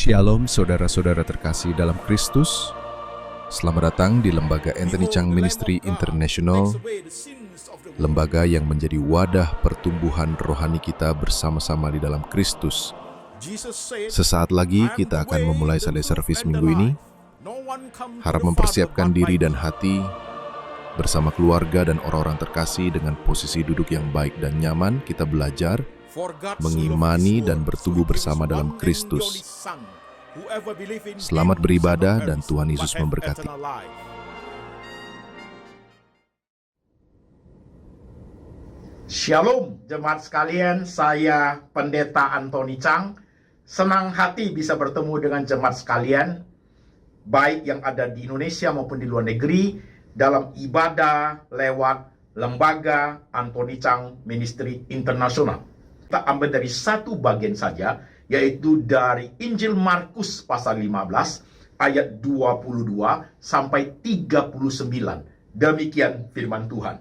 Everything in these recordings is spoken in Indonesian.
Shalom saudara-saudara terkasih dalam Kristus. Selamat datang di Lembaga Anthony Chang Ministry International, lembaga yang menjadi wadah pertumbuhan rohani kita bersama-sama di dalam Kristus. Sesaat lagi kita akan memulai Sunday Service minggu ini. Harap mempersiapkan diri dan hati bersama keluarga dan orang-orang terkasih dengan posisi duduk yang baik dan nyaman. Kita belajar mengimani dan bertumbuh bersama dalam Kristus. Selamat beribadah dan Tuhan Yesus memberkati. Shalom jemaat sekalian, saya Pendeta Anthony Chang. Senang hati bisa bertemu dengan jemaat sekalian, baik yang ada di Indonesia maupun di luar negeri, dalam ibadah lewat Lembaga Anthony Chang Ministry International. Kita ambil dari satu bagian saja, yaitu dari Injil Markus pasal 15 ayat 22 sampai 39. Demikian firman Tuhan.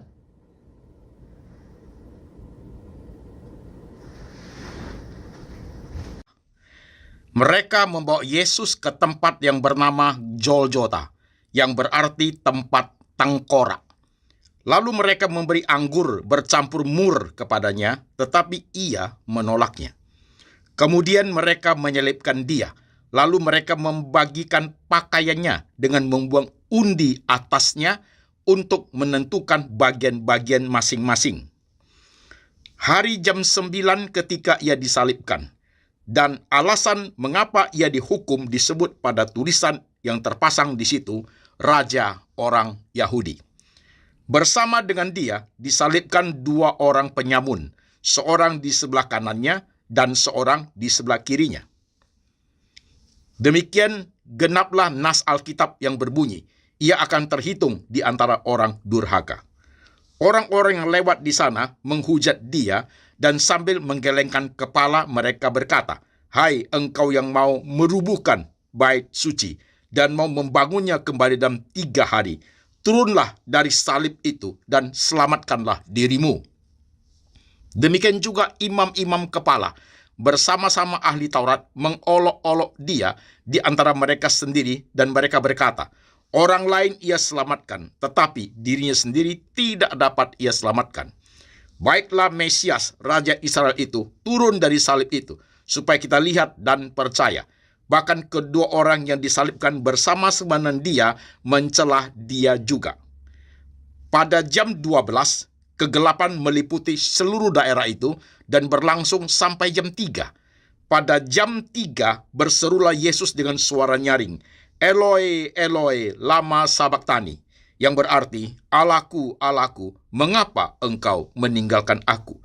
Mereka membawa Yesus ke tempat yang bernama Golgota, yang berarti tempat tengkorak. Lalu mereka memberi anggur bercampur mur kepadanya, tetapi ia menolaknya. Kemudian mereka menyelipkan dia, lalu mereka membagikan pakaiannya dengan membuang undi atasnya untuk menentukan bagian-bagian masing-masing. Hari jam 9 ketika ia disalibkan, dan alasan mengapa ia dihukum disebut pada tulisan yang terpasang di situ, Raja Orang Yahudi. Bersama dengan dia disalibkan dua orang penyamun, seorang di sebelah kanannya dan seorang di sebelah kirinya. Demikian genaplah nas Alkitab yang berbunyi, ia akan terhitung di antara orang durhaka. Orang-orang yang lewat di sana menghujat dia dan sambil menggelengkan kepala mereka berkata, "Hai engkau yang mau merubuhkan bait suci dan mau membangunnya kembali dalam 3 hari, turunlah dari salib itu dan selamatkanlah dirimu." Demikian juga imam-imam kepala bersama-sama ahli Taurat mengolok-olok dia di antara mereka sendiri, dan mereka berkata, "Orang lain ia selamatkan, tetapi dirinya sendiri tidak dapat ia selamatkan. Baiklah Mesias, Raja Israel itu, turun dari salib itu, supaya kita lihat dan percaya." Bahkan kedua orang yang disalibkan bersama-sama dengan dia mencelah dia juga. Pada jam 12, kegelapan meliputi seluruh daerah itu dan berlangsung sampai jam 3. Pada jam 3 berserulah Yesus dengan suara nyaring, "Eloi, Eloi, lama sabachthani," yang berarti, "Allahku, Allahku, mengapa engkau meninggalkan aku?"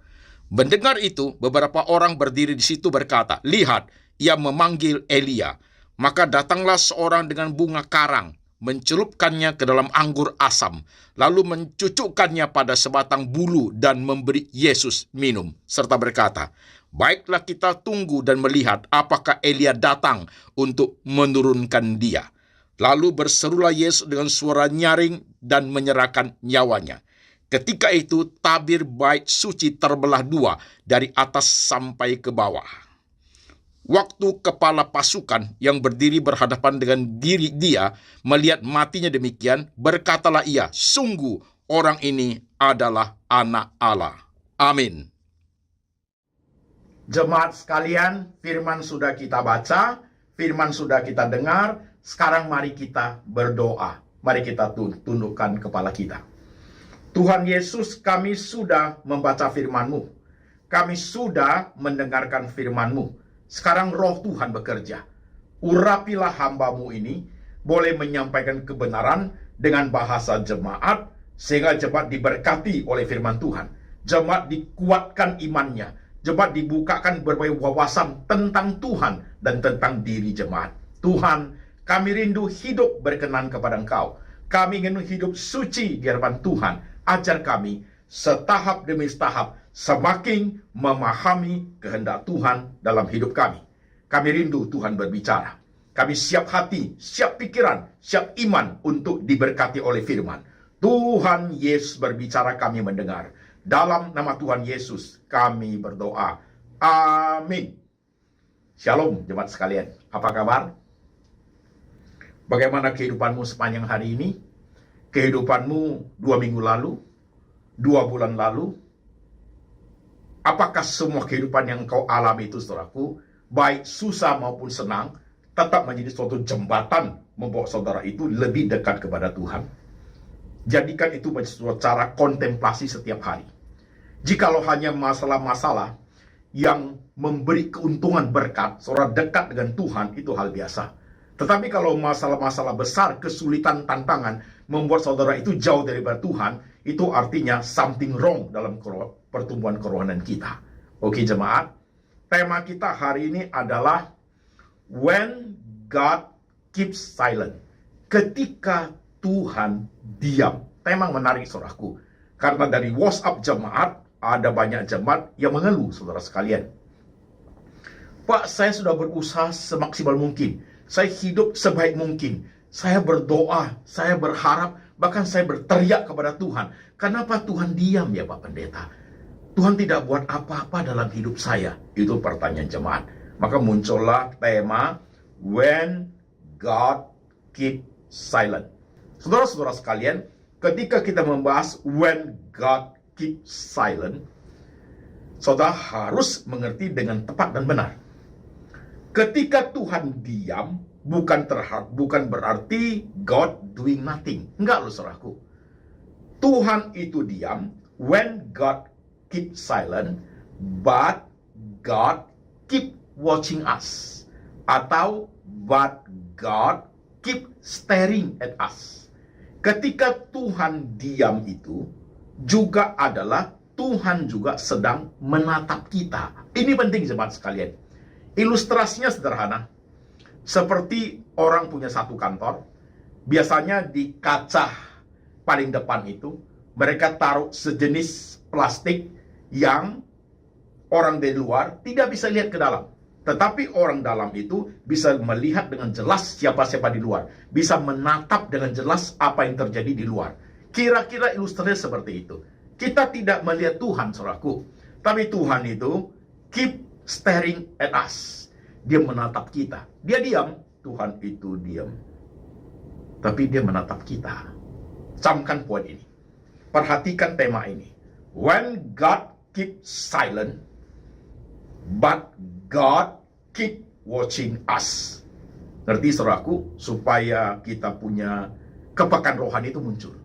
Mendengar itu, beberapa orang berdiri di situ berkata, "Lihat, ia memanggil Elia." Maka datanglah seorang dengan bunga karang, mencelupkannya ke dalam anggur asam, lalu mencucukkannya pada sebatang bulu dan memberi Yesus minum, serta berkata, "Baiklah kita tunggu dan melihat apakah Elia datang untuk menurunkan dia." Lalu berserulah Yesus dengan suara nyaring dan menyerahkan nyawanya. Ketika itu tabir bait suci terbelah 2 dari atas sampai ke bawah. Waktu kepala pasukan yang berdiri berhadapan dengan diri dia melihat matinya demikian, berkatalah ia, "Sungguh orang ini adalah Anak Allah." Amin. Jemaat sekalian, firman sudah kita baca, firman sudah kita dengar. Sekarang mari kita berdoa. Mari kita tundukkan kepala kita. Tuhan Yesus, kami sudah membaca firman-Mu. Kami sudah mendengarkan firman-Mu. Sekarang roh Tuhan bekerja. Urapilah hamba-Mu ini, boleh menyampaikan kebenaran dengan bahasa jemaat, sehingga jemaat diberkati oleh firman Tuhan. Jemaat dikuatkan imannya. Jemaat dibukakan berbagai wawasan tentang Tuhan dan tentang diri jemaat. Tuhan, kami rindu hidup berkenan kepada Engkau. Kami ingin hidup suci di hadapan Tuhan. Ajar kami setahap demi setahap semakin memahami kehendak Tuhan dalam hidup kami. Kami rindu Tuhan berbicara. Kami siap hati, siap pikiran, siap iman untuk diberkati oleh firman. Tuhan Yesus berbicara, kami mendengar. Dalam nama Tuhan Yesus kami berdoa. Amin. Shalom jemaat sekalian, apa kabar? Bagaimana kehidupanmu sepanjang hari ini? Kehidupanmu 2 minggu lalu? 2 bulan lalu? Apakah semua kehidupan yang kau alami itu, saudaraku, baik susah maupun senang, tetap menjadi suatu jembatan membawa saudara itu lebih dekat kepada Tuhan? Jadikan itu menjadi suatu cara kontemplasi setiap hari. Jikalau hanya masalah-masalah yang memberi keuntungan berkat, saudara dekat dengan Tuhan, itu hal biasa. Tetapi kalau masalah-masalah besar, kesulitan, tantangan, membuat saudara itu jauh daripada Tuhan, itu artinya something wrong dalam pertumbuhan kerohanian kita. Oke jemaat, tema kita hari ini adalah When God Keeps Silent. Ketika Tuhan diam. Tema menarik saudaraku, karena dari WhatsApp jemaat, ada banyak jemaat yang mengeluh saudara sekalian. Pak, saya sudah berusaha semaksimal mungkin. Saya hidup sebaik mungkin. Saya berdoa, saya berharap, bahkan saya berteriak kepada Tuhan. Kenapa Tuhan diam ya Pak Pendeta? Tuhan tidak buat apa-apa dalam hidup saya. Itu pertanyaan jemaat. Maka muncullah tema When God Keep Silent. Saudara-saudara sekalian, ketika kita membahas When God Keep Silent, saudara harus mengerti dengan tepat dan benar. Ketika Tuhan diam, bukan berarti God doing nothing. Enggak loh saudaraku. Tuhan itu diam, when God keep silent, but God keep watching us. Atau but God keep staring at us. Ketika Tuhan diam itu juga adalah Tuhan juga sedang menatap kita. Ini penting jemaat sekalian. Ilustrasinya sederhana. Seperti orang punya satu kantor, biasanya di kaca paling depan itu, mereka taruh sejenis plastik yang orang dari luar tidak bisa lihat ke dalam. Tetapi orang dalam itu bisa melihat dengan jelas siapa-siapa di luar. Bisa menatap dengan jelas apa yang terjadi di luar. Kira-kira ilustrasinya seperti itu. Kita tidak melihat Tuhan, saudaraku. Tapi Tuhan itu keep staring at us. Dia menatap kita. Dia diam. Tuhan itu diam. Tapi dia menatap kita. Camkan poin ini. Perhatikan tema ini. When God keep silent, but God keep watching us. Ngerti saudaraku? Supaya kita punya kepekaan rohani itu muncul.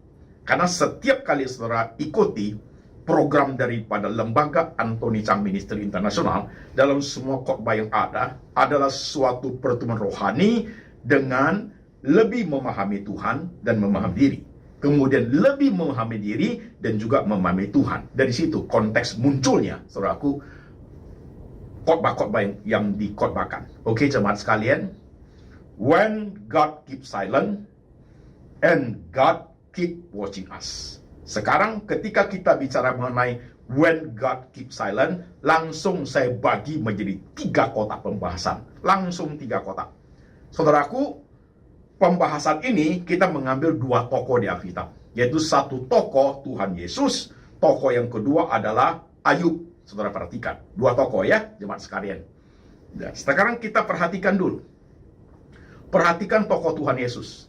Karena setiap kali saudara ikuti program daripada Lembaga Anthony Chang Ministry International, dalam semua khotbah yang ada adalah suatu pertemuan rohani dengan lebih memahami Tuhan dan memahami diri. Kemudian lebih memahami diri dan juga memahami Tuhan. Dari situ konteks munculnya, saudaraku, khotbah-khotbah yang dikhotbahkan. Oke, jemaat sekalian, when God keep silent and God keep watching us. Sekarang ketika kita bicara mengenai when God keep silent, langsung saya bagi menjadi 3 kotak pembahasan. Langsung 3 kotak. Saudaraku, pembahasan ini kita mengambil 2 tokoh di Alkitab. Yaitu satu tokoh Tuhan Yesus, tokoh yang kedua adalah Ayub. Saudara perhatikan, 2 tokoh ya, jemaat sekalian. Nah, sekarang kita perhatikan dulu. Perhatikan tokoh Tuhan Yesus.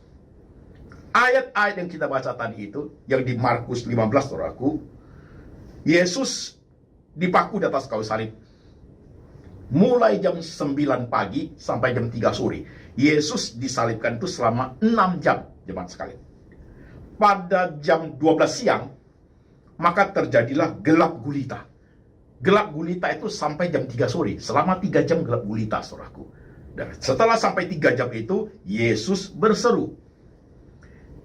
Ayat-ayat yang kita baca tadi itu, yang di Markus 15, saudaraku, Yesus dipaku di atas kayu salib. Mulai jam 9 pagi sampai jam 3 sore. Yesus disalibkan itu selama 6 jam, jemaat sekalian. Pada jam 12 siang, maka terjadilah gelap gulita. Gelap gulita itu sampai jam 3 sore. Selama 3 jam gelap gulita, saudaraku. Dan setelah sampai 3 jam itu, Yesus berseru,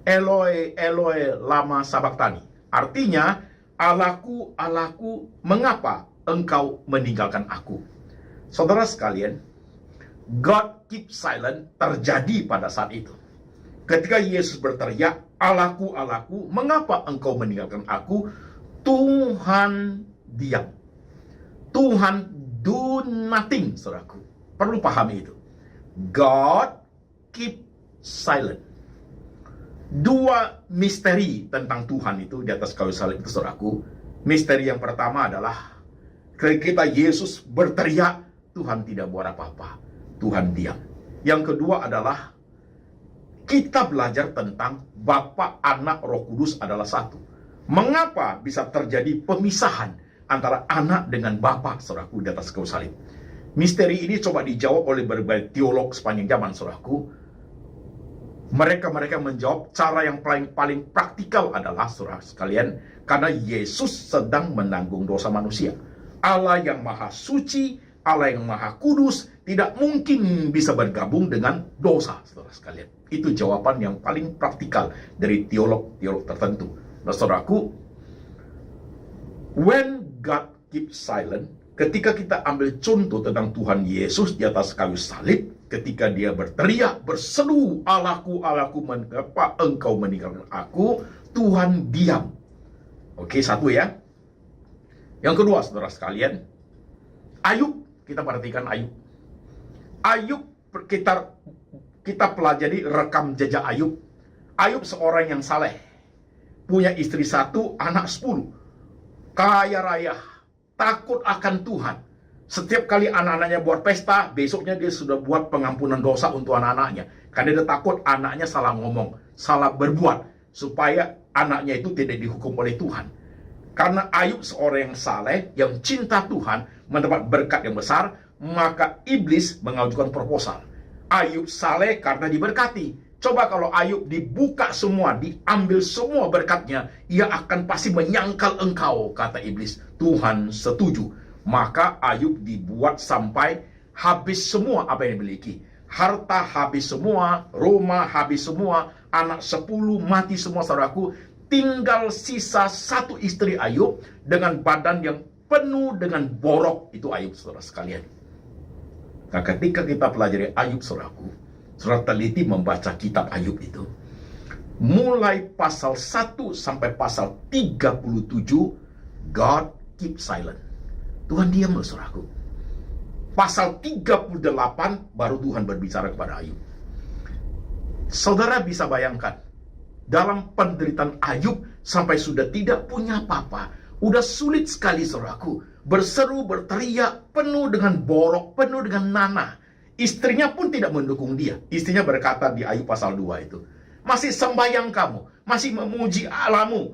Eloi, Eloi, lama sabachthani. Artinya, Allahku, Allahku, mengapa engkau meninggalkan aku? Saudara sekalian, God keep silent terjadi pada saat itu. Ketika Yesus berteriak, Allahku, Allahku, mengapa engkau meninggalkan aku? Tuhan diam. Tuhan do nothing, saudaraku. Perlu pahami itu. God keep silent. 2 misteri tentang Tuhan itu di atas kayu salib itu, saudaraku. Misteri yang pertama adalah ketika Yesus berteriak, Tuhan tidak buat apa-apa. Tuhan diam. Yang kedua adalah kita belajar tentang Bapa, Anak, Roh Kudus adalah satu. Mengapa bisa terjadi pemisahan antara anak dengan Bapa, saudaraku, di atas kayu salib? Misteri ini coba dijawab oleh berbagai teolog sepanjang zaman, saudaraku. Mereka menjawab cara yang paling praktikal adalah, saudara sekalian, karena Yesus sedang menanggung dosa manusia. Allah yang maha suci, Allah yang maha kudus, tidak mungkin bisa bergabung dengan dosa, saudara sekalian. Itu jawaban yang paling praktikal dari teolog-teolog tertentu. Nah, saudaraku, when God keeps silent, ketika kita ambil contoh tentang Tuhan Yesus di atas kayu salib, ketika dia berteriak, berseru, Allahku, Allahku, mengapa engkau meninggalkan aku? Tuhan diam. Oke, satu ya. Yang kedua, saudara sekalian, Ayub, kita perhatikan Ayub. Ayub, kita pelajari rekam jejak Ayub. Ayub seorang yang saleh, punya istri 1, anak 10, kaya raya, takut akan Tuhan. Setiap kali anak-anaknya buat pesta, besoknya dia sudah buat pengampunan dosa untuk anak-anaknya. Karena dia takut anaknya salah ngomong, salah berbuat, supaya anaknya itu tidak dihukum oleh Tuhan. Karena Ayub seorang yang saleh, yang cinta Tuhan, mendapat berkat yang besar, maka iblis mengajukan proposal. Ayub saleh karena diberkati. Coba kalau Ayub dibuka semua, diambil semua berkatnya, ia akan pasti menyangkal engkau, kata iblis. Tuhan setuju. Maka Ayub dibuat sampai habis semua apa yang dimiliki. Harta habis semua, rumah habis semua, anak 10 mati semua, saudaraku. Tinggal sisa 1 istri Ayub dengan badan yang penuh dengan borok. Itu Ayub, saudara sekalian. Nah, ketika kita pelajari Ayub, saudaraku, saudara teliti membaca kitab Ayub itu, mulai pasal 1 sampai pasal 37, God keep silent. Tuhan diam loh, saudaraku. Pasal 38 baru Tuhan berbicara kepada Ayub. Saudara bisa bayangkan, dalam penderitaan Ayub sampai sudah tidak punya apa-apa, udah sulit sekali, saudaraku, berseru, berteriak, penuh dengan borok, penuh dengan nanah. Istrinya pun tidak mendukung dia. Istrinya berkata di Ayub pasal 2 itu, masih sembahyang kamu, masih memuji Allahmu,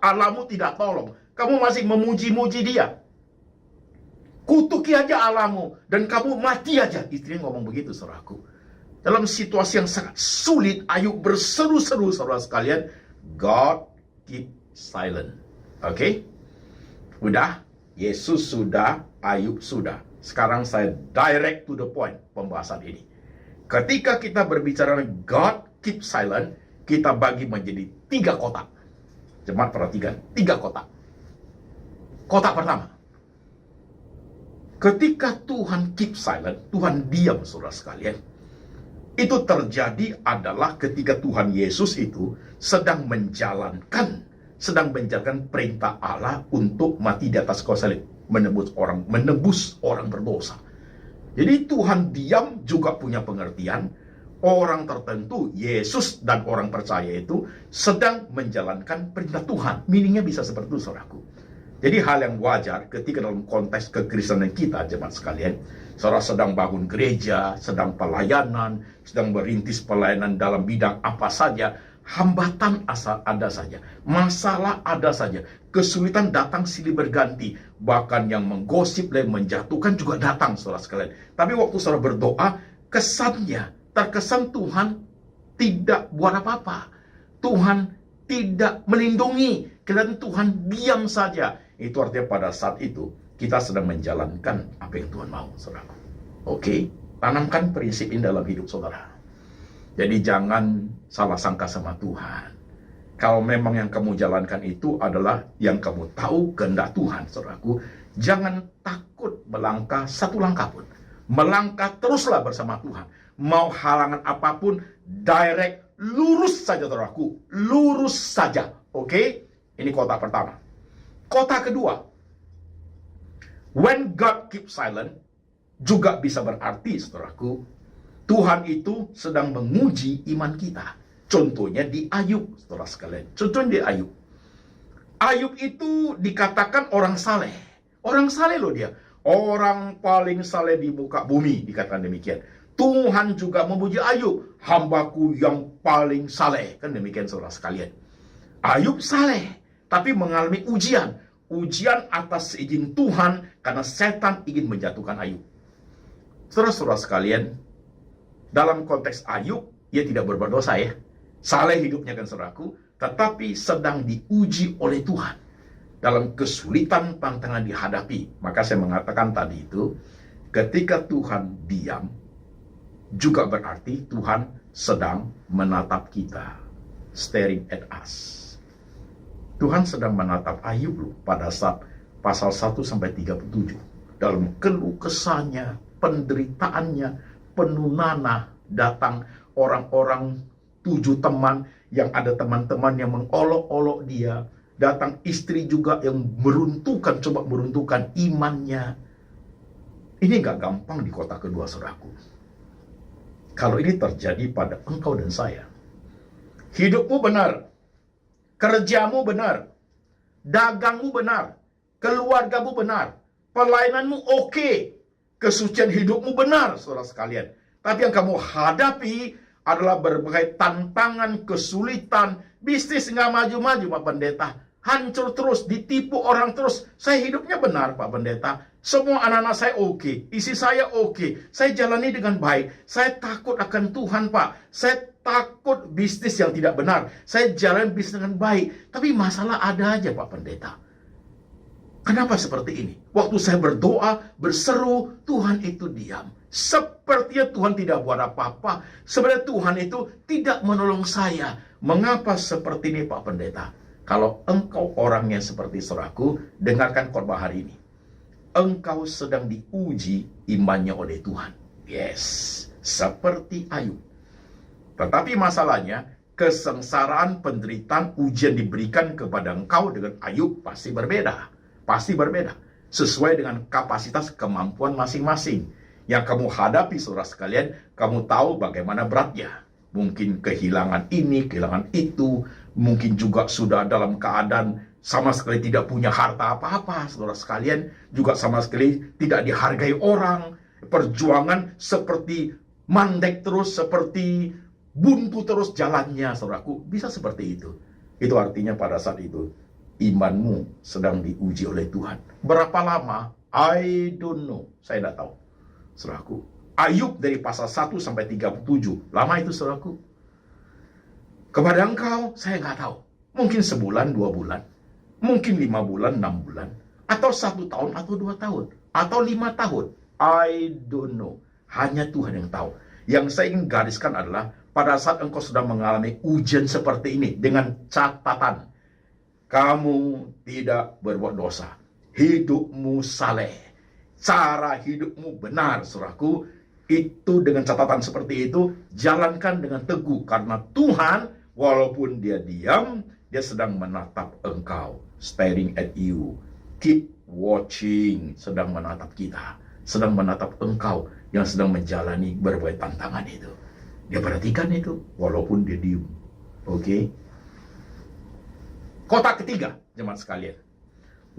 Allahmu tidak tolong, kamu masih memuji-muji dia, kutuki aja Allahmu, dan kamu mati aja. Istrinya ngomong begitu, saudaraku. Dalam situasi yang sangat sulit, Ayub berseru-seru, saudara sekalian. God keep silent. Oke? Udah, Yesus sudah, Ayub sudah. Sekarang saya direct to the point pembahasan ini. Ketika kita berbicara God keep silent, kita bagi menjadi 3 kotak. Jemaat perhatikan, 3 kotak. Kotak pertama, ketika Tuhan keep silent, Tuhan diam, saudara sekalian. Itu terjadi adalah ketika Tuhan Yesus itu sedang menjalankan perintah Allah untuk mati di atas kayu salib, menebus orang berdosa. Jadi Tuhan diam juga punya pengertian orang tertentu, Yesus dan orang percaya itu sedang menjalankan perintah Tuhan. Meaningnya bisa seperti itu, saudaraku. Jadi hal yang wajar ketika dalam konteks kekristenan kita, jemaat sekalian, saudara sedang bangun gereja, sedang pelayanan, sedang merintis pelayanan dalam bidang apa saja, hambatan asal ada saja, masalah ada saja, kesulitan datang silih berganti, bahkan yang menggosip dan menjatuhkan juga datang, saudara sekalian. Tapi waktu saudara berdoa, terkesan Tuhan tidak buat apa-apa, Tuhan tidak melindungi, kelihatan Tuhan diam saja. Itu artinya pada saat itu kita sedang menjalankan apa yang Tuhan mau, saudara. Oke, tanamkan prinsip ini dalam hidup saudara. Jadi jangan salah sangka sama Tuhan. Kalau memang yang kamu jalankan itu adalah yang kamu tahu kehendak Tuhan, saudaraku, jangan takut melangkah 1 langkah pun. Melangkah teruslah bersama Tuhan. Mau halangan apapun, direct, lurus saja, saudaraku. Lurus saja. Oke? Ini kotak pertama. Kotak kedua, when God keep silent, juga bisa berarti, saudaraku, Tuhan itu sedang menguji iman kita. Contohnya di Ayub, saudara sekalian. Contohnya di Ayub. Ayub itu dikatakan orang saleh. Orang saleh loh dia. orang paling saleh di muka bumi, dikatakan demikian. Tuhan juga memuji Ayub, hambaku yang paling saleh. Kan demikian saudara sekalian. Ayub saleh, tapi mengalami ujian. Ujian atas izin Tuhan karena setan ingin menjatuhkan Ayub. Saudara-saudara sekalian, dalam konteks Ayub, ia tidak berbuat dosa ya. Saleh hidupnya kan saudaraku, tetapi sedang diuji oleh Tuhan. Dalam kesulitan tantangan dihadapi. Maka saya mengatakan tadi itu, ketika Tuhan diam, juga berarti Tuhan sedang menatap kita. Staring at us. Tuhan sedang menatap Ayub loh, pada saat pasal 1-37. Dalam keluh kesahnya, penderitaannya, penuh nanah, datang orang-orang 7 teman, yang ada teman-teman yang mengolok-olok dia. Datang istri juga yang meruntuhkan, coba meruntuhkan imannya. Ini gak gampang di kota kedua, saudaraku. Kalau ini terjadi pada engkau dan saya, hidupmu benar, kerjamu benar, dagangmu benar, keluargamu benar, pelayananmu oke, kesucian hidupmu benar, saudara sekalian. Tapi yang kamu hadapi adalah berbagai tantangan, kesulitan, bisnis nggak maju-maju, Pak Pendeta. Hancur terus, ditipu orang terus. Saya hidupnya benar, Pak Pendeta. Semua anak-anak saya oke, isi saya oke, saya jalani dengan baik. Saya takut akan Tuhan, Pak. Saya takut bisnis yang tidak benar. Saya jalan bisnis dengan baik. Tapi masalah ada aja, Pak Pendeta. Kenapa seperti ini? Waktu saya berdoa, berseru, Tuhan itu diam. Sepertinya Tuhan tidak buat apa-apa. Sebenarnya Tuhan itu tidak menolong saya. Mengapa seperti ini, Pak Pendeta? Kalau engkau orangnya seperti saudaraku, dengarkan khotbah hari ini. Engkau sedang diuji imannya oleh Tuhan. Yes, seperti Ayub. Tetapi masalahnya, kesengsaraan, penderitaan, ujian diberikan kepada engkau dengan Ayub pasti berbeda. Pasti berbeda. Sesuai dengan kapasitas kemampuan masing-masing. Yang kamu hadapi, saudara sekalian, kamu tahu bagaimana beratnya. Mungkin kehilangan ini, kehilangan itu. Mungkin juga sudah dalam keadaan sama sekali tidak punya harta apa-apa, saudara sekalian. Juga sama sekali tidak dihargai orang. Perjuangan seperti mandek terus, seperti buntu terus jalannya, saudaraku. Bisa seperti itu. Itu artinya pada saat itu, imanmu sedang diuji oleh Tuhan. Berapa lama? I don't know. Saya tidak tahu, saudaraku. Ayub dari pasal 1-37. Lama itu, saudaraku. Kepada engkau, saya nggak tahu. Mungkin sebulan, 2 bulan. Mungkin 5 bulan, 6 bulan. Atau 1 tahun, atau 2 tahun. Atau 5 tahun. I don't know. Hanya Tuhan yang tahu. Yang saya ingin gariskan adalah, pada saat engkau sedang mengalami ujian seperti ini, dengan catatan, kamu tidak berbuat dosa. Hidupmu saleh. Cara hidupmu benar, saudaraku. Itu dengan catatan seperti itu, jalankan dengan teguh. Karena Tuhan, walaupun dia diam, dia sedang menatap engkau. Staring at you. Keep watching. Sedang menatap kita. Sedang menatap engkau yang sedang menjalani berbagai tantangan itu. Dia perhatikan itu, walaupun dia diam. Oke? Kotak ketiga, jemaat sekalian.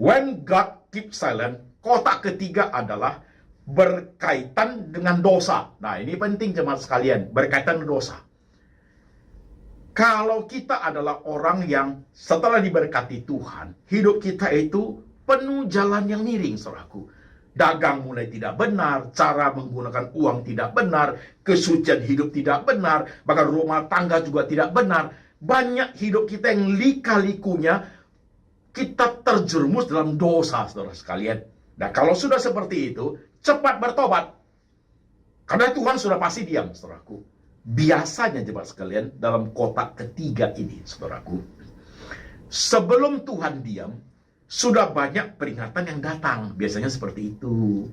When God keeps silent, kotak ketiga adalah berkaitan dengan dosa. Nah, ini penting jemaat sekalian, berkaitan dengan dosa. Kalau kita adalah orang yang setelah diberkati Tuhan, hidup kita itu penuh jalan yang miring, saudaraku. Dagang mulai tidak benar, cara menggunakan uang tidak benar, kesucian hidup tidak benar, bahkan rumah tangga juga tidak benar. Banyak hidup kita yang lika-likunya, kita terjerumus dalam dosa, saudara sekalian. Nah, kalau sudah seperti itu, cepat bertobat. Karena Tuhan sudah pasti diam, saudaraku. Biasanya, jemaat sekalian, dalam kotak ketiga ini, saudaraku, sebelum Tuhan diam, sudah banyak peringatan yang datang. Biasanya seperti itu.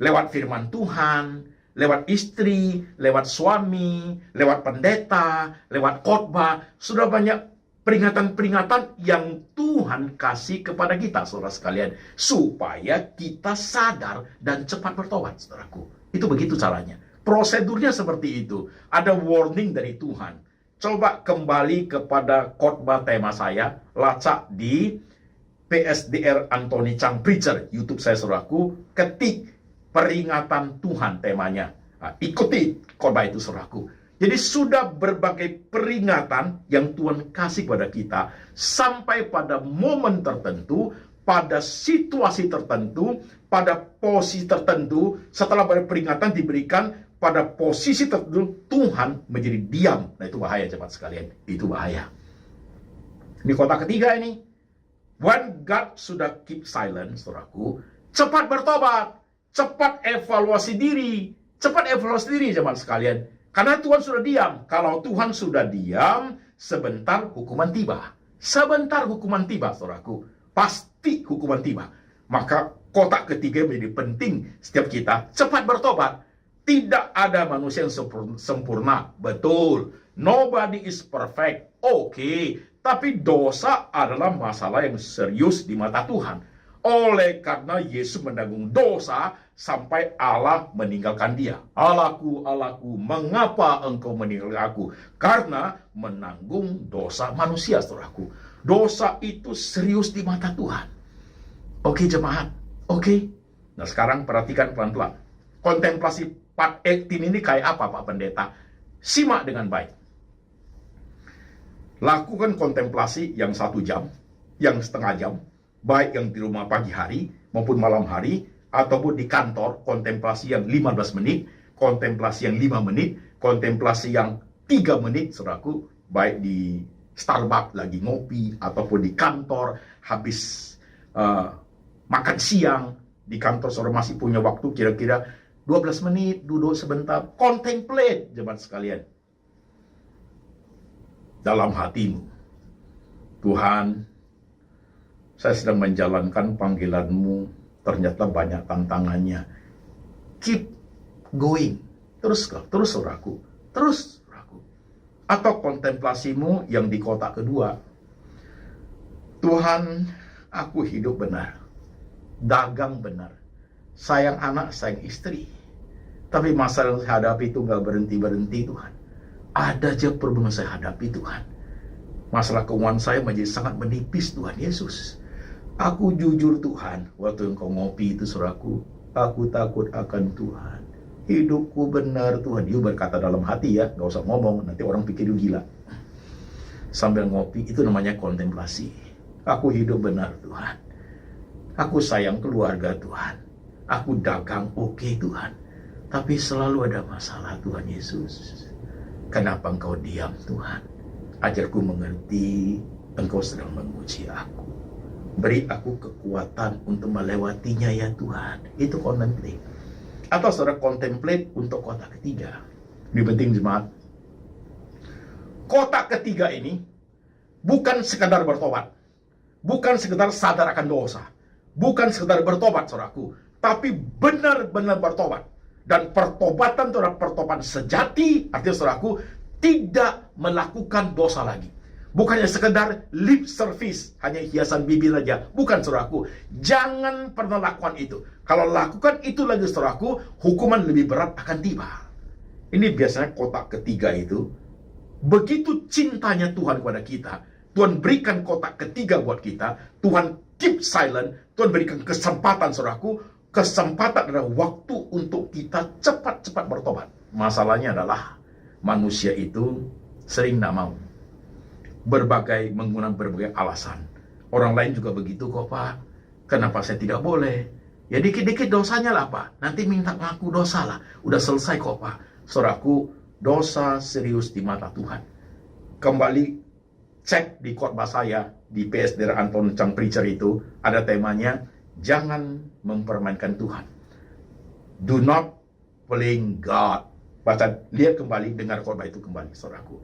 Lewat firman Tuhan, lewat istri, lewat suami, lewat pendeta, lewat khotbah. Sudah banyak peringatan-peringatan yang Tuhan kasih kepada kita, saudara sekalian. Supaya kita sadar dan cepat bertobat, saudaraku. Itu begitu caranya. Prosedurnya seperti itu. Ada warning dari Tuhan. Coba kembali kepada khotbah tema saya. Lacak di PSDR Anthony Chang Preacher, YouTube saya saudaraku, ketik peringatan Tuhan temanya. Nah, ikuti khotbah itu saudaraku. Jadi sudah berbagai peringatan yang Tuhan kasih kepada kita sampai pada momen tertentu, pada situasi tertentu, pada posisi tertentu. Setelah peringatan diberikan pada posisi tertentu, Tuhan menjadi diam. Nah itu bahaya jemaat sekalian, itu bahaya. Ini kotak ketiga ini. When God sudah keep silent, saudaraku, cepat bertobat, cepat evaluasi diri, jemaat sekalian. Karena Tuhan sudah diam. Kalau Tuhan sudah diam, sebentar hukuman tiba. Sebentar hukuman tiba, saudaraku. Pasti hukuman tiba. Maka kotak ketiga menjadi penting setiap kita cepat bertobat. Tidak ada manusia yang sempurna. Betul. Nobody is perfect. Oke. Tapi dosa adalah masalah yang serius di mata Tuhan. Oleh karena Yesus menanggung dosa sampai Allah meninggalkan dia. Allahku, Allahku, mengapa engkau meninggalkan aku? Karena menanggung dosa manusia, saudaraku. Dosa itu serius di mata Tuhan. Oke, jemaat. Oke. Nah, sekarang perhatikan pelan-pelan. Kontemplasi part 18 ini kayak apa, Pak Pendeta? Simak dengan baik. Lakukan kontemplasi yang 1 jam, yang setengah jam, baik yang di rumah pagi hari maupun malam hari, ataupun di kantor, kontemplasi yang 15 menit, kontemplasi yang 5 menit, kontemplasi yang 3 menit, saudaraku, baik di Starbucks lagi ngopi, ataupun di kantor, habis makan siang, di kantor saudara masih punya waktu kira-kira 12 menit, duduk sebentar, contemplate, jemaat sekalian. Dalam hatimu, Tuhan, saya sedang menjalankan panggilan-Mu, ternyata banyak tantangannya. Keep going. Terus saudaraku. Terus, saudaraku. Atau kontemplasimu yang di kotak kedua. Tuhan, aku hidup benar. Dagang benar. Sayang anak, sayang istri. Tapi masalah yang saya hadapi itu gak berhenti-berhenti, Tuhan. Ada aja problem yang saya hadapi, Tuhan. Masalah keuangan saya menjadi sangat menipis, Tuhan Yesus. Aku jujur, Tuhan, waktu engkau ngopi itu, saudaraku, aku takut akan Tuhan. Hidupku benar, Tuhan. Dia berkata dalam hati ya, gak usah ngomong, nanti orang pikir dia gila. Sambil ngopi, itu namanya kontemplasi. Aku hidup benar, Tuhan. Aku sayang keluarga, Tuhan. Aku dagang oke, Tuhan. Tapi selalu ada masalah, Tuhan Yesus. Kenapa engkau diam, Tuhan? Ajarku mengerti engkau sedang menguji aku. Beri aku kekuatan untuk melewatinya ya Tuhan. Itu contemplate. Atau saudara contemplate untuk kotak ketiga. Ini penting jemaat. Kotak ketiga ini bukan sekadar bertobat. Bukan sekadar sadar akan dosa. Bukan sekadar bertobat, saudaraku. Tapi benar-benar bertobat. Dan pertobatan itu adalah pertobatan sejati. Artinya saudaraku, tidak melakukan dosa lagi. Bukannya sekedar lip service, hanya hiasan bibir aja. Bukan, saudaraku. Jangan pernah lakukan itu. Kalau lakukan itu lagi, saudaraku, hukuman lebih berat akan tiba. Ini biasanya kotak ketiga itu. Begitu cintanya Tuhan kepada kita, Tuhan berikan kotak ketiga buat kita. Tuhan keep silent. Tuhan berikan kesempatan, saudaraku. Kesempatan adalah waktu untuk kita cepat-cepat bertobat. Masalahnya adalah manusia itu sering tidak mau. Menggunakan berbagai alasan. Orang lain juga begitu kok, Pak. Kenapa saya tidak boleh? Ya dikit-dikit dosanya lah, Pak. Nanti minta ngaku dosa lah. Udah selesai kok, Pak. Saudaraku, dosa serius di mata Tuhan. Kembali cek di khotbah saya di PSDR Anthony Chang Preacher itu ada temanya, jangan mempermainkan Tuhan. Do not playing God. Baca, lihat kembali, dengar khotbah itu kembali, saudaraku.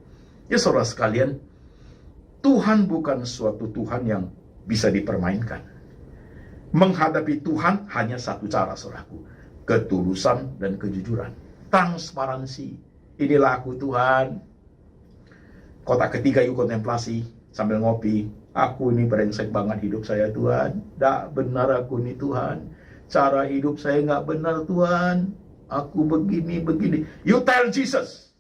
Ya saudara sekalian, Tuhan bukan suatu Tuhan yang bisa dipermainkan. Menghadapi Tuhan hanya satu cara, saudaraku. Ketulusan dan kejujuran. Transparansi. Inilah aku, Tuhan. Kotak ketiga yuk kontemplasi sambil ngopi. Aku ini brengsek banget hidup saya, Tuhan. Tak benar aku ini, Tuhan. Cara hidup saya nggak benar, Tuhan. Aku begini. You tell Jesus.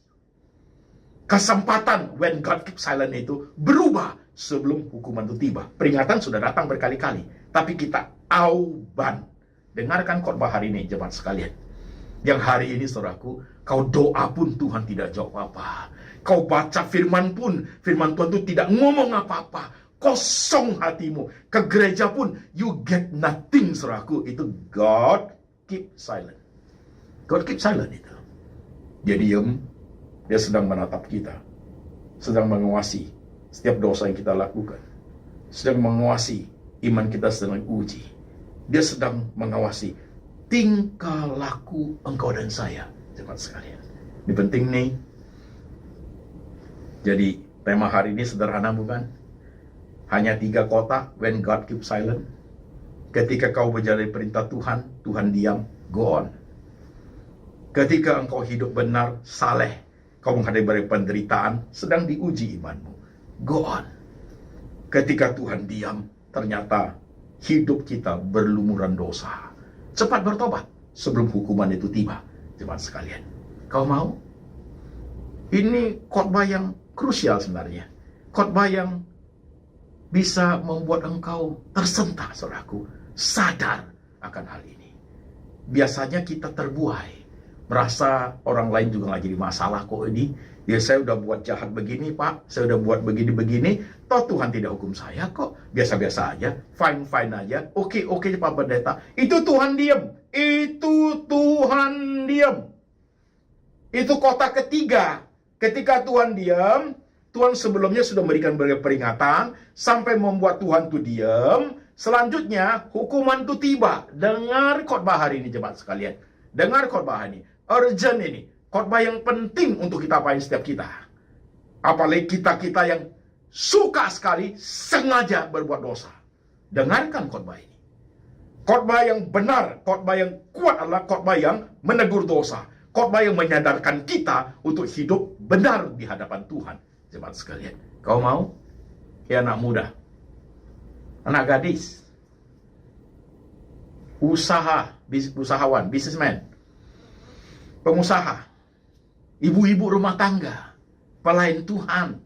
Kesempatan when God keep silent itu berubah sebelum hukuman itu tiba. Peringatan sudah datang berkali-kali, tapi kita auban. Dengarkan khotbah hari ini, jemaat sekalian. Yang hari ini, saudaraku, kau doa pun Tuhan tidak jawab apa. Kau baca firman pun, firman Tuhan itu tidak ngomong apa-apa. Kosong hatimu. Ke gereja pun, you get nothing, saudaraku. Itu God keep silent. God keep silent itu. Dia diam, dia sedang menatap kita. Sedang mengawasi setiap dosa yang kita lakukan. Sedang mengawasi iman kita sedang diuji. Dia sedang mengawasi tingkah laku engkau dan saya, jemaat sekalian. Ini penting nih. Jadi tema hari ini sederhana bukan? Hanya 3 kota when God keep silent. Ketika kau berjalan perintah Tuhan, Tuhan diam, go on. Ketika engkau hidup benar, saleh, kau menghadapi penderitaan, sedang diuji imanmu, go on. Ketika Tuhan diam, ternyata hidup kita berlumuran dosa. Cepat bertobat sebelum hukuman itu tiba, jemaat sekalian. Kau mau? Ini khotbah yang krusial sebenarnya. Khotbah yang bisa membuat engkau tersentak, saudaraku, sadar akan hal ini. Biasanya kita terbuai, merasa orang lain juga nggak jadi masalah kok ini. Ya saya udah buat jahat begini Pak, saya udah buat begini-begini, toh Tuhan tidak hukum saya kok, biasa-biasa aja, fine-fine aja, oke Pak Pendeta. Itu Tuhan diam, itu Tuhan diam. Itu kota ketiga, ketika Tuhan diam, Tuhan sebelumnya sudah memberikan berbagai peringatan, sampai membuat Tuhan itu diam, selanjutnya hukuman itu tiba. Dengar khotbah hari ini jemaat sekalian, dengar khotbah ini, urgent ini. Khotbah yang penting untuk kita apain setiap kita. Apalagi kita-kita yang suka sekali sengaja berbuat dosa. Dengarkan khotbah ini. Khotbah yang benar, khotbah yang kuat adalah khotbah yang menegur dosa. Khotbah yang menyadarkan kita untuk hidup benar di hadapan Tuhan. Jemaat sekalian, kau mau? Ya anak muda, anak gadis, usahawan, businessman, pengusaha, ibu-ibu rumah tangga, pelayan Tuhan,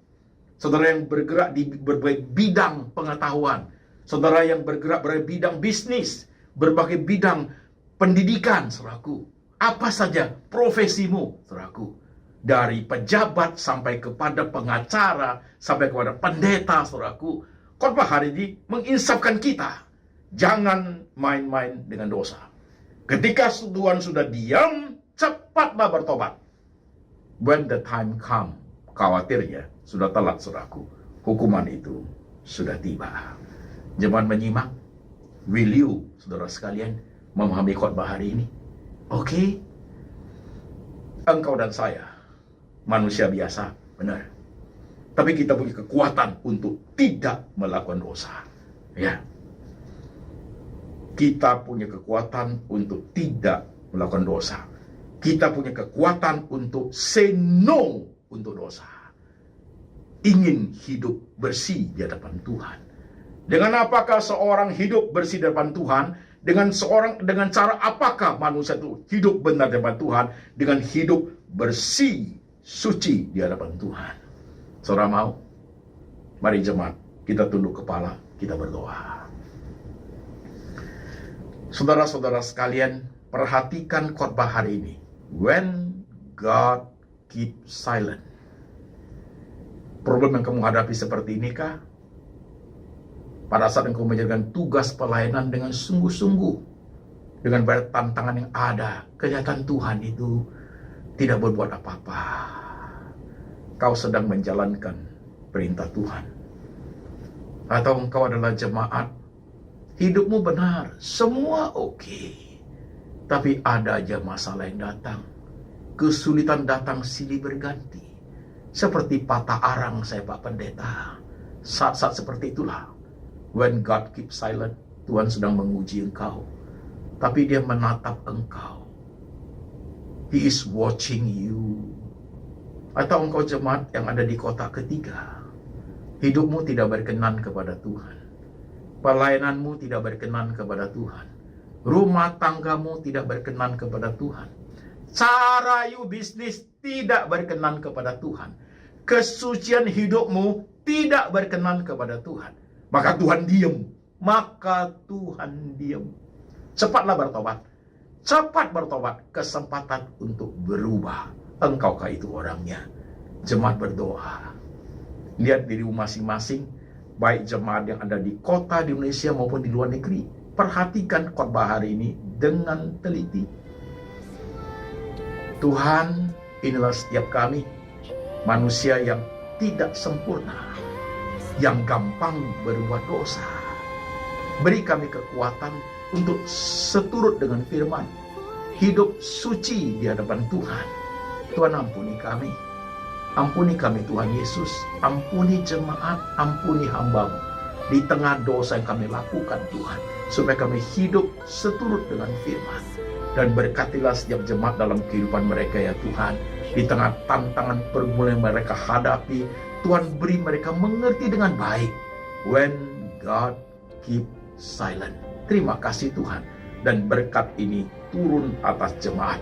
saudara yang bergerak di berbagai bidang pengetahuan, saudara yang bergerak berbagai bidang bisnis, berbagai bidang pendidikan, saudaraku, apa saja profesimu, saudaraku, dari pejabat sampai kepada pengacara, sampai kepada pendeta, saudaraku, khotbah hari ini menginsafkan kita, jangan main-main dengan dosa. Ketika Tuhan sudah diam, cepatlah bertobat. When the time come, khawatirnya sudah telat, saudaraku. Hukuman itu sudah tiba. Jemaat menyimak, will you, saudara sekalian, memahami khotbah hari ini? Oke? Engkau dan saya, manusia biasa, benar. Tapi kita punya kekuatan untuk tidak melakukan dosa. Ya. Kita punya kekuatan untuk tidak melakukan dosa. Kita punya kekuatan untuk say no untuk dosa. Ingin hidup bersih di hadapan Tuhan. Dengan apakah seorang hidup bersih di hadapan Tuhan? Dengan cara apakah manusia itu hidup benar di hadapan Tuhan? Dengan hidup bersih, suci di hadapan Tuhan. Saudara mau? Mari jemaat, kita tunduk kepala, kita berdoa. Saudara-saudara sekalian, perhatikan khotbah hari ini. When God keep silent. Problem yang kamu hadapi seperti ini kah? Pada saat engkau menjalankan tugas pelayanan dengan sungguh-sungguh, dengan banyak tantangan yang ada, kelihatan Tuhan itu tidak berbuat apa-apa. Kau sedang menjalankan perintah Tuhan. Atau engkau adalah jemaat, hidupmu benar, semua oke. Tapi ada aja masalah yang datang. Kesulitan datang silih berganti. Seperti patah arang saya Pak Pendeta. Saat-saat seperti itulah, when God keep silent, Tuhan sedang menguji engkau. Tapi dia menatap engkau. He is watching you. Atau engkau jemaat yang ada di kota ketiga. Hidupmu tidak berkenan kepada Tuhan. Pelayananmu tidak berkenan kepada Tuhan. Rumah tanggamu tidak berkenan kepada Tuhan. Cara you bisnis tidak berkenan kepada Tuhan. Kesucian hidupmu tidak berkenan kepada Tuhan, maka Tuhan diam. Cepatlah bertobat. Cepat bertobat. Kesempatan untuk berubah. Engkaukah itu orangnya? Jemaat berdoa. Lihat diri masing-masing, baik jemaat yang ada di kota di Indonesia maupun di luar negeri. Perhatikan khotbah hari ini dengan teliti. Tuhan, inilah setiap kami, manusia yang tidak sempurna, yang gampang berbuat dosa. Beri kami kekuatan untuk seturut dengan firman, hidup suci di hadapan Tuhan. Tuhan, ampuni kami. Ampuni kami Tuhan Yesus. Ampuni jemaat, ampuni hamba-Mu di tengah dosa yang kami lakukan Tuhan, supaya kami hidup seturut dengan firman. Dan berkatilah setiap jemaat dalam kehidupan mereka ya Tuhan. Di tengah tantangan pergumulan yang mereka hadapi, Tuhan beri mereka mengerti dengan baik. When God keep silent. Terima kasih Tuhan. Dan berkat ini turun atas jemaat.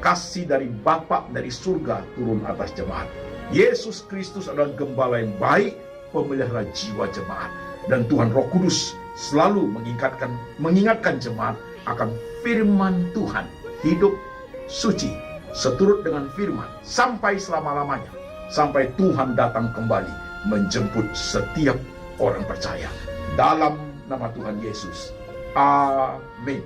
Kasih dari Bapa dari surga turun atas jemaat. Yesus Kristus adalah gembala yang baik, pemelihara jiwa jemaat. Dan Tuhan Roh Kudus selalu mengingatkan jemaat akan firman Tuhan, hidup suci, seturut dengan firman, sampai selama-lamanya, sampai Tuhan datang kembali menjemput setiap orang percaya. Dalam nama Tuhan Yesus. Amin.